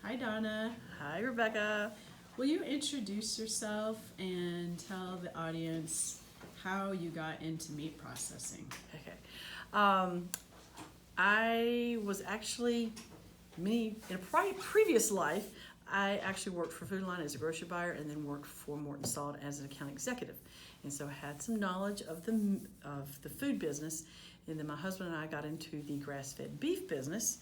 Hi, Donna. Hi, Rebecca. Will you introduce yourself and tell the audience how you got into meat processing? Okay. Um, I was actually in a previous life. I actually worked for Food Line as a grocery buyer, and then worked for Morton Salt as an account executive, and so I had some knowledge of the food business. And then my husband and I got into the grass-fed beef business.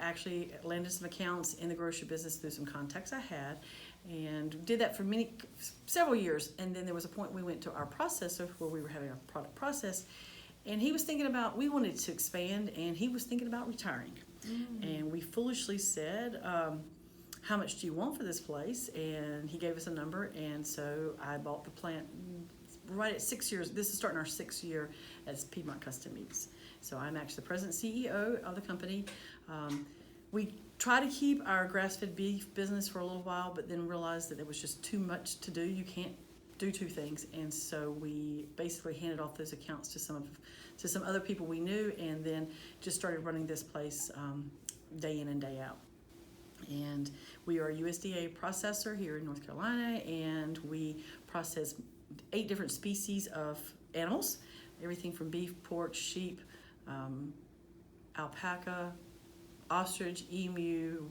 Actually landed some accounts in the grocery business through some contacts I had, and did that for several years. And then there was a point we went to our processor where we were having our product processed, and he was thinking about, we wanted to expand, and he was thinking about retiring. And we foolishly said, how much do you want for this place? And he gave us a number, and so I bought the plant right at 6 years. This is starting our 6th year as Piedmont Custom Meats. So I'm actually the president CEO of the company. We try to keep our grass-fed beef business for a little while, but then realized that there was just too much to do. You can't do two things, and so we basically handed off those accounts to some other people we knew, and then just started running this place day in and day out. And we are a USDA processor here in North Carolina, and we process 8 different species of animals, everything from beef, pork, sheep, alpaca, ostrich, emu,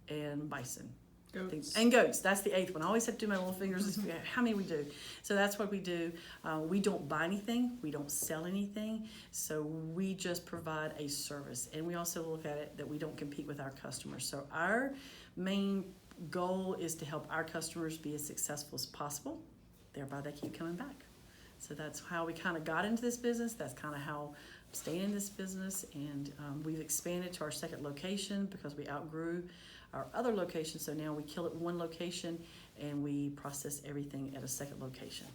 and bison. Goats. And goats. That's the 8th one. I always have to do my little fingers. How many we do? So that's what we do. We don't buy anything. We don't sell anything. So we just provide a service. And we also look at it that we don't compete with our customers. So our main goal is to help our customers be as successful as possible. Thereby they keep coming back. So that's how we kind of got into this business. That's kind of how I'm staying in this business. And we've expanded to our 2nd location because we outgrew our other location. So now we kill at one location and we process everything at a 2nd location.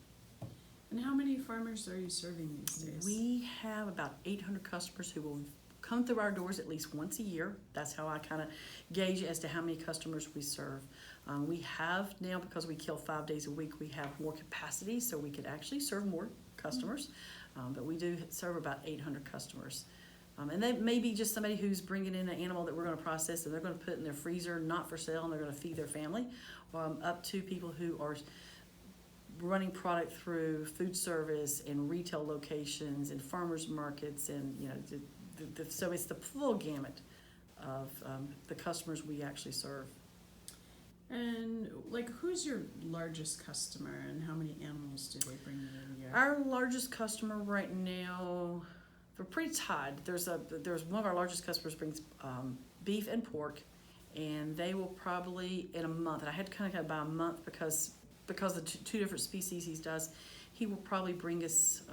And how many farmers are you serving these days? We have about 800 customers who will come through our doors at least once a year. That's how I kind of gauge as to how many customers we serve. We have now, because we kill 5 days a week, we have more capacity, so we could actually serve more customers. But we do serve about 800 customers. And that may be just somebody who's bringing in an animal that we're going to process and they're going to put in their freezer, not for sale, and they're going to feed their family, up to people who are running product through food service and retail locations and farmers markets, and so it's the full gamut of the customers we actually serve. And who's your largest customer, and how many animals do they bring in a year? Our largest customer right now, they're pretty tied. There's one of our largest customers brings beef and pork, and they will probably in a month. And I had to kind of by a month because of the 2 different species he does. He will probably bring us.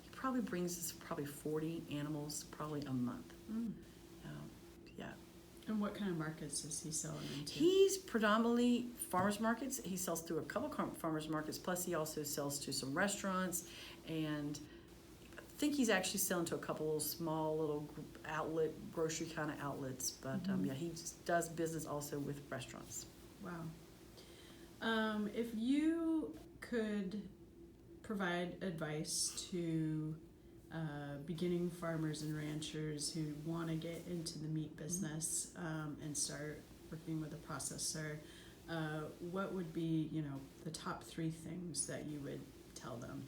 He probably brings us 40 animals probably a month. Yeah. And what kind of markets is he selling into? He's predominantly farmers markets. He sells through a couple farmers markets, plus he also sells to some restaurants, and I think he's actually selling to a couple of small little outlet, grocery kind of outlets. But he does business also with restaurants. Wow. If you could provide advice to beginning farmers and ranchers who want to get into the meat business and start working with a processor, what would be the top 3 things that you would tell them?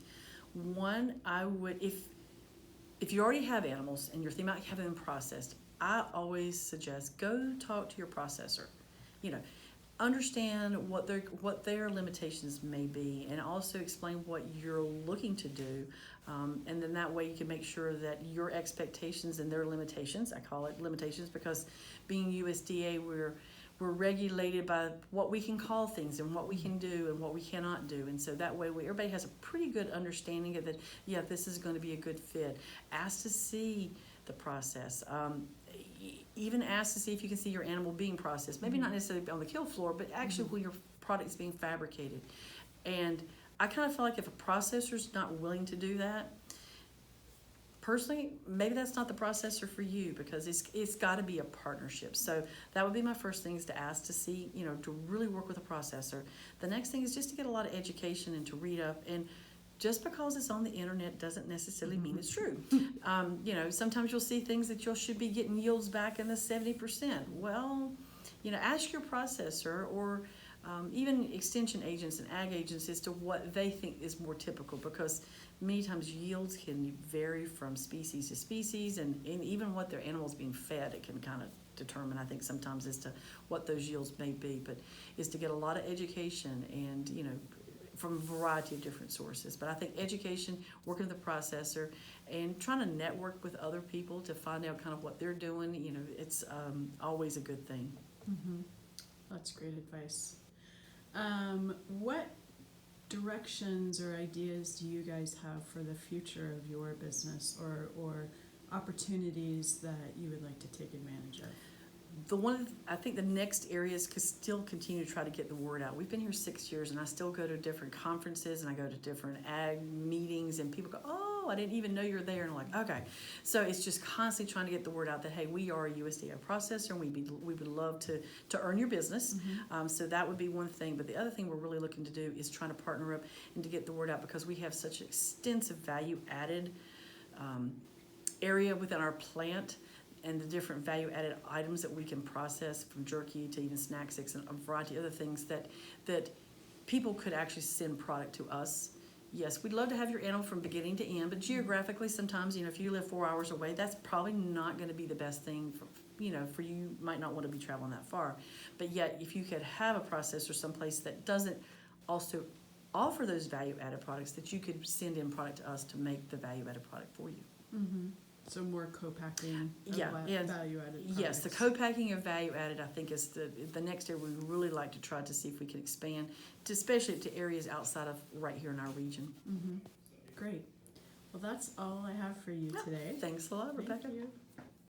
One, I would, if you already have animals and you're thinking about having them processed, I always suggest go talk to your processor. Understand what their limitations may be, and also explain what you're looking to do, and then that way you can make sure that your expectations and their limitations, I call it limitations because being USDA, we're regulated by what we can call things and what we can do and what we cannot do, and so that way everybody has a pretty good understanding of that. Yeah, this is going to be a good fit. Ask to see the process. Even ask to see if you can see your animal being processed. Maybe not necessarily on the kill floor, but actually when your product's being fabricated. And I kind of feel like if a processor's not willing to do that, personally, maybe that's not the processor for you, because it's got to be a partnership. So that would be my first thing, is to ask to see, to really work with a processor. The next thing is just to get a lot of education and to read up and just because it's on the internet doesn't necessarily mean it's true. You know, sometimes you'll see things that you should be getting yields back in the 70%. Well, you know, ask your processor or even extension agents and ag agents as to what they think is more typical, because many times yields can vary from species to species, and even what their animal's being fed, it can kind of determine, I think, sometimes as to what those yields may be. But is to get a lot of education and, you know, from a variety of different sources. But I think education, working with the processor, and trying to network with other people to find out kind of what they're doing, you know, it's always a good thing. Mm-hmm. That's great advice. What directions or ideas do you guys have for the future of your business, or opportunities that you would like to take advantage of? I think the next areas could still continue to try to get the word out. We've been here 6 years, and I still go to different conferences, and I go to different ag meetings, and people go, "Oh, I didn't even know you're there." And I'm like, okay. So it's just constantly trying to get the word out that, hey, we are a USDA processor, and we would love to earn your business. Mm-hmm. So that would be one thing. But the other thing we're really looking to do is trying to partner up and to get the word out, because we have such extensive value added area within our plant, and the different value-added items that we can process, from jerky to even snack sticks and a variety of other things that people could actually send product to us. Yes, we'd love to have your animal from beginning to end, but geographically, sometimes, you know, if you live 4 hours away, that's probably not going to be the best thing for, you know, for you. Might not want to be traveling that far. But yet, if you could have a processor someplace that doesn't also offer those value-added products, that you could send in product to us to make the value-added product for you. Mm-hmm. So more co-packing of value-added products. Yes, the co-packing of value-added, I think, is the next area we would really like to try to see if we can expand, to, especially to areas outside of right here in our region. Mm-hmm. Great. Well, that's all I have for you today. Thanks a lot, Rebecca. Thank you.